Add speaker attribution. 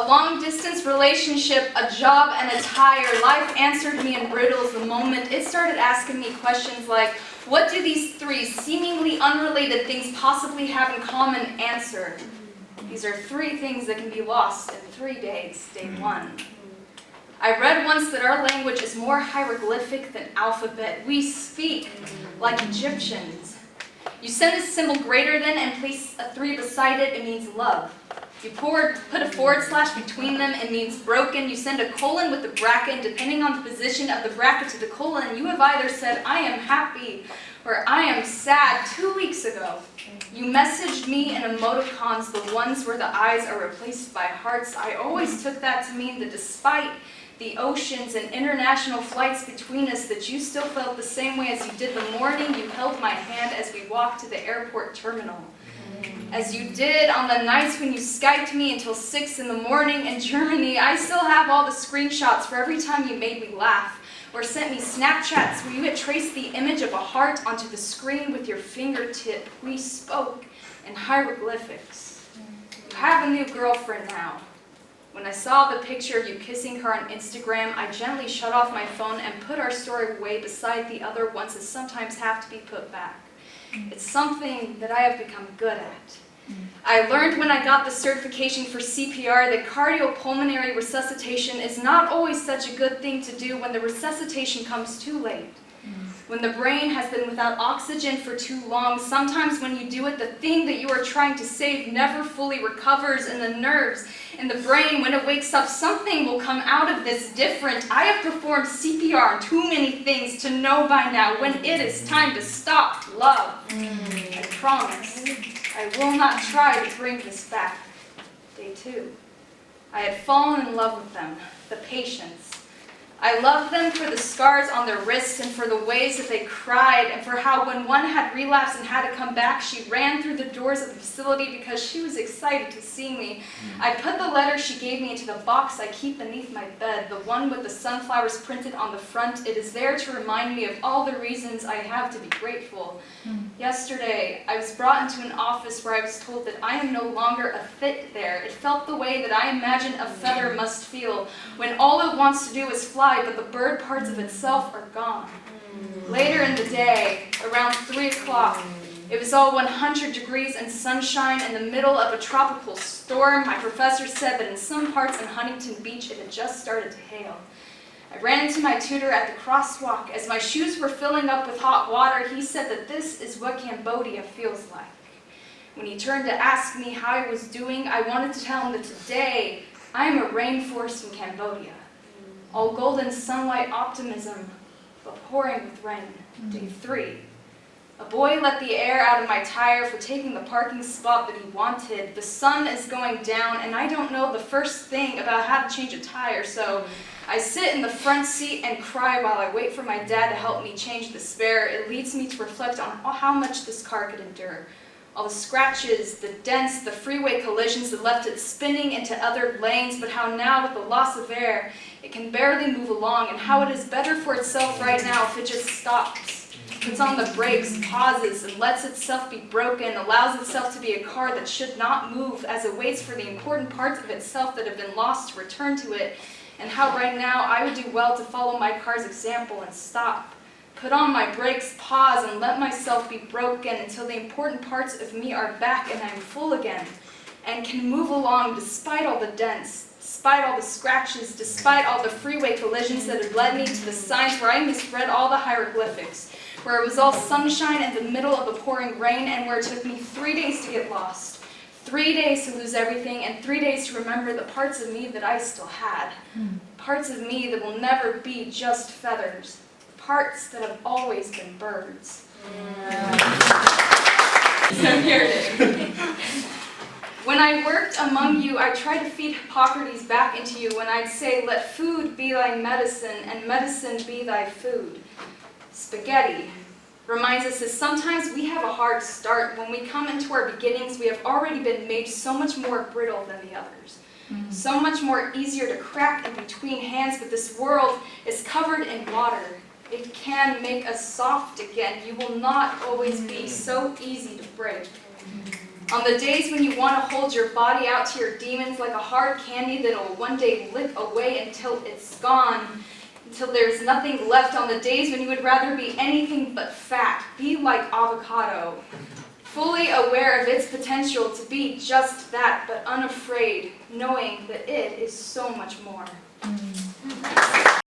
Speaker 1: A long-distance relationship, a job, and a tire. Life answered me in riddles the moment it started asking me questions like, what do these three seemingly unrelated things possibly have in common? Answer. These are three things that can be lost in 3 days. Day one. I read once that our language is more hieroglyphic than alphabet. We speak like Egyptians. You send a symbol greater than and place a 3 beside it, it means love. You put a forward slash between them, it means broken. You send a colon with the bracket, depending on the position of the bracket to the colon, you have either said, I am happy, or I am sad. 2 weeks ago, you messaged me in emoticons, the ones where the eyes are replaced by hearts. I always took that to mean that despite the oceans and international flights between us, that you still felt the same way as you did the morning you held my hand as we walked to the airport terminal. As you did on the nights when you Skyped me until 6 in the morning in Germany. I still have all the screenshots for every time you made me laugh or sent me Snapchats where you had traced the image of a heart onto the screen with your fingertip. We spoke in hieroglyphics. You have a new girlfriend now. When I saw the picture of you kissing her on Instagram, I gently shut off my phone and put our story way beside the other ones that sometimes have to be put back. It's something that I have become good at. I learned when I got the certification for CPR that cardiopulmonary resuscitation is not always such a good thing to do when the resuscitation comes too late. When the brain has been without oxygen for too long, sometimes when you do it, the thing that you are trying to save never fully recovers, and the nerves in the brain, when it wakes up, something will come out of this different. I have performed CPR on too many things to know by now when it is time to stop. Love. I promise I will not try to bring this back. Day two. I had fallen in love with them, the patients. I loved them for the scars on their wrists and for the ways that they cried and for how when one had relapsed and had to come back, she ran through the doors of the facility because she was excited to see me. I put the letter she gave me into the box I keep beneath my bed, the one with the sunflowers printed on the front. It is there to remind me of all the reasons I have to be grateful. Yesterday, I was brought into an office where I was told that I am no longer a fit there. It felt the way that I imagine a feather must feel when all it wants to do is fly, but the bird parts of itself are gone. Later in the day, around 3 o'clock, it was all 100 degrees and sunshine in the middle of a tropical storm. My professor said that in some parts in Huntington Beach it had just started to hail. I ran into my tutor at the crosswalk. As my shoes were filling up with hot water, he said that this is what Cambodia feels like. When he turned to ask me how I was doing, I wanted to tell him that today I am a rainforest in Cambodia. All golden sunlight optimism, but pouring with rain. Day 3. A boy let the air out of my tire for taking the parking spot that he wanted. The sun is going down, and I don't know the first thing about how to change a tire, so I sit in the front seat and cry while I wait for my dad to help me change the spare. It leads me to reflect on how much this car could endure. All the scratches, the dents, the freeway collisions that left it spinning into other lanes, but how now with the loss of air, it can barely move along, and how it is better for itself right now if it just stops, puts on the brakes, pauses, and lets itself be broken, allows itself to be a car that should not move as it waits for the important parts of itself that have been lost to return to it, and how right now I would do well to follow my car's example and stop. Put on my brakes, pause, and let myself be broken until the important parts of me are back and I'm full again and can move along despite all the dents, despite all the scratches, despite all the freeway collisions that had led me to the signs where I misread all the hieroglyphics, where it was all sunshine in the middle of the pouring rain, and where it took me 3 days to get lost, 3 days to lose everything, and 3 days to remember the parts of me that I still had, parts of me that will never be just feathers, parts that have always been birds. So here it is. When I worked among you, I tried to feed Hippocrates back into you when I'd say, let food be thy medicine, and medicine be thy food. Spaghetti reminds us that sometimes we have a hard start. When we come into our beginnings, we have already been made so much more brittle than the others. So much more easier to crack in between hands, but this world is covered in water. It can make us soft again. You will not always be so easy to break. On the days when you want to hold your body out to your demons like a hard candy that'll one day lick away until it's gone, until there's nothing left. On the days when you would rather be anything but fat, be like avocado, fully aware of its potential to be just that, but unafraid, knowing that it is so much more.